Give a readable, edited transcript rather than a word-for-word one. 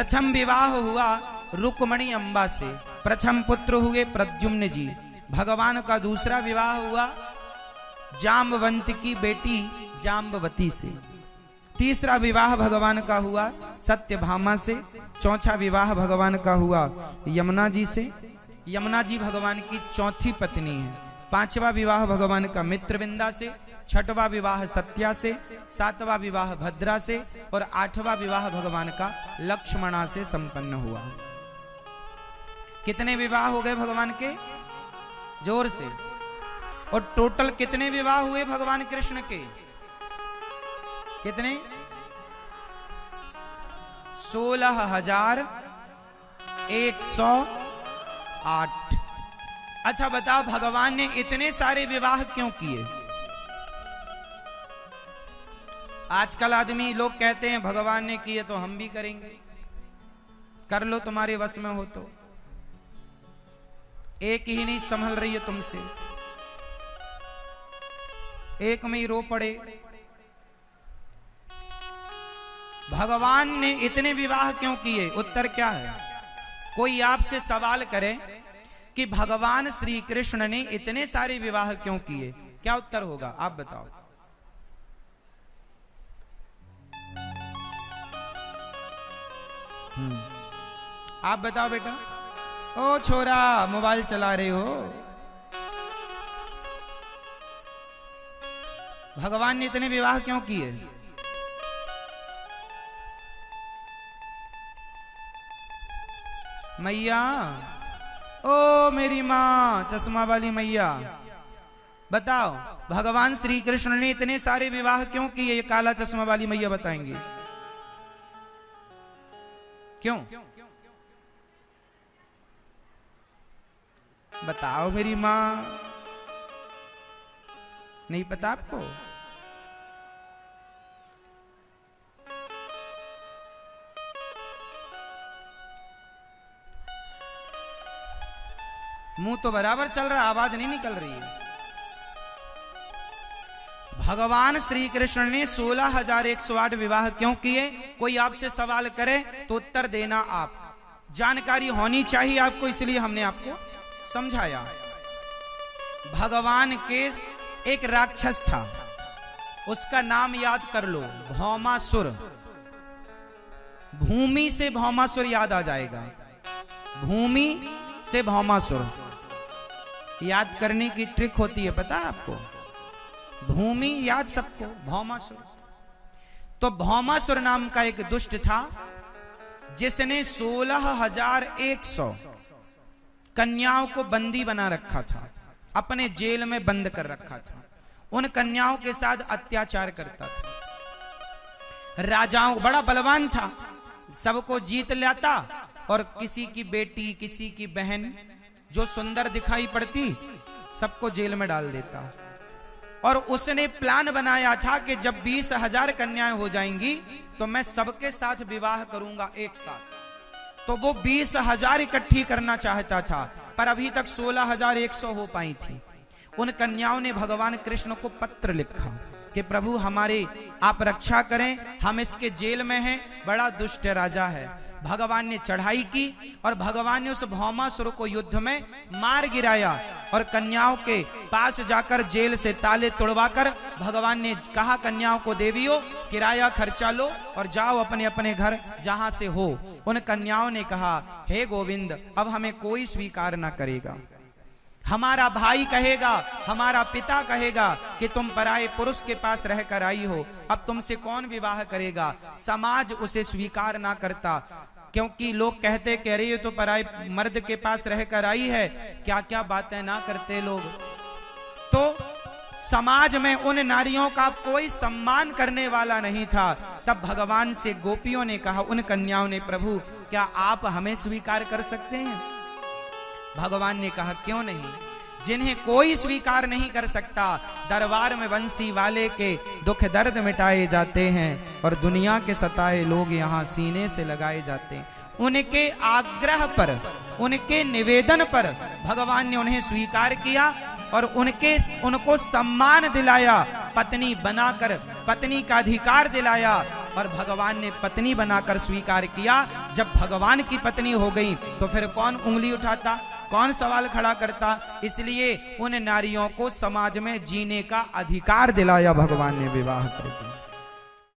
प्रथम विवाह हुआ रुक्मणी अम्बा से, प्रथम पुत्र हुए प्रद्युम्न जी। भगवान का दूसरा विवाह हुआ जाम्बवंत की बेटी जाम्बवती से। तीसरा विवाह भगवान का हुआ सत्यभामा से। चौथा विवाह भगवान का हुआ यमुना जी से। यमुना जी भगवान की चौथी पत्नी है। पांचवा विवाह भगवान का मित्रविंदा से। छठवां विवाह सत्या से। सातवां विवाह भद्रा से और आठवां विवाह भगवान का लक्ष्मणा से संपन्न हुआ। कितने विवाह हो गए भगवान के? जोर से। और टोटल कितने विवाह हुए भगवान कृष्ण के? कितने? 16,108। अच्छा बताओ, भगवान ने इतने सारे विवाह क्यों किए? आजकल आदमी लोग कहते हैं भगवान ने किए तो हम भी करेंगे। कर लो, तुम्हारे वश में हो तो। एक ही नहीं संभल रही है तुमसे, एक में ही रो पड़े। भगवान ने इतने विवाह क्यों किए? उत्तर क्या है? कोई आपसे सवाल करे कि भगवान श्री कृष्ण ने इतने सारे विवाह क्यों किए, क्या उत्तर होगा? आप बताओ। आप बताओ बेटा। ओ छोरा, मोबाइल चला रहे हो? भगवान ने इतने विवाह क्यों किए? मैया, ओ मेरी माँ चश्मा वाली मैया, बताओ भगवान श्री कृष्ण ने इतने सारे विवाह क्यों किए? ये काला चश्मा वाली मैया बताएंगे क्यों? बताओ मेरी माँ, नहीं पता आपको? मुंह तो बराबर चल रहा, आवाज नहीं निकल रही है। भगवान श्री कृष्ण ने 16,108 विवाह क्यों किए? कोई आपसे सवाल करे तो उत्तर देना आप। जानकारी होनी चाहिए आपको, इसलिए हमने आपको समझाया। भगवान के एक राक्षस था, उसका नाम याद कर लो, भौमासुर। भूमि से भौमासुर याद आ जाएगा। भूमि से भौमासुर याद करने की ट्रिक होती है, पता है आपको? भूमि याद सबको, भौमासुर। तो भौमासुर नाम का एक दुष्ट था जिसने 16,100 कन्याओं को बंदी बना रखा था, अपने जेल में बंद कर रखा था। उन कन्याओं के साथ अत्याचार करता था। राजाओं, बड़ा बलवान था, सबको जीत लाता और किसी की बेटी, किसी की बहन जो सुंदर दिखाई पड़ती, सबको जेल में डाल देता। और उसने प्लान बनाया था कि जब 20,000 कन्याएं हो जाएंगी तो मैं सबके साथ विवाह करूंगा एक साथ। तो वो 20,000 इकट्ठी करना चाहता था, पर अभी तक 16,100 हो पाई थी। उन कन्याओं ने भगवान कृष्ण को पत्र लिखा कि प्रभु हमारे आप रक्षा करें, हम इसके जेल में हैं, बड़ा दुष्ट राजा है। भगवान ने चढ़ाई की और भगवान ने उस भौमासुर को युद्ध में मार गिराया। और कन्याओं के पास जाकर जेल से ताले तोड़वाकर भगवान ने कहा कन्याओं को, देवियों किराया खर्चा लो और जाओ अपने अपने घर जहां से हो। उन कन्याओं ने कहा, हे गोविंद, अब हमें कोई स्वीकार ना करेगा। हमारा भाई कहेगा, हमारा पिता कहेगा कि तुम पराये पुरुष के पास रहकर आई हो, अब तुमसे कौन विवाह करेगा? समाज उसे स्वीकार ना करता, क्योंकि लोग कहते कह रही है तो पराये मर्द के पास रहकर आई है, क्या क्या बातें ना करते लोग। तो समाज में उन नारियों का कोई सम्मान करने वाला नहीं था। तब भगवान से गोपियों ने कहा, उन कन्याओं ने, प्रभु क्या आप हमें स्वीकार कर सकते हैं? भगवान ने कहा, क्यों नहीं। जिन्हें कोई स्वीकार नहीं कर सकता, दरबार में बंसी वाले के दुख दर्द मिटाए जाते हैं और दुनिया के सताए लोग यहाँ सीने से लगाए जाते हैं। उनके आग्रह पर, उनके निवेदन पर भगवान ने उन्हें स्वीकार किया और उनको सम्मान दिलाया, पत्नी बनाकर पत्नी का अधिकार दिलाया। और भगवान ने पत्नी बनाकर स्वीकार किया। जब भगवान की पत्नी हो गई तो फिर कौन उंगली उठाता, कौन सवाल खड़ा करता। इसलिए उन नारियों को समाज में जीने का अधिकार दिलाया भगवान ने विवाह करके।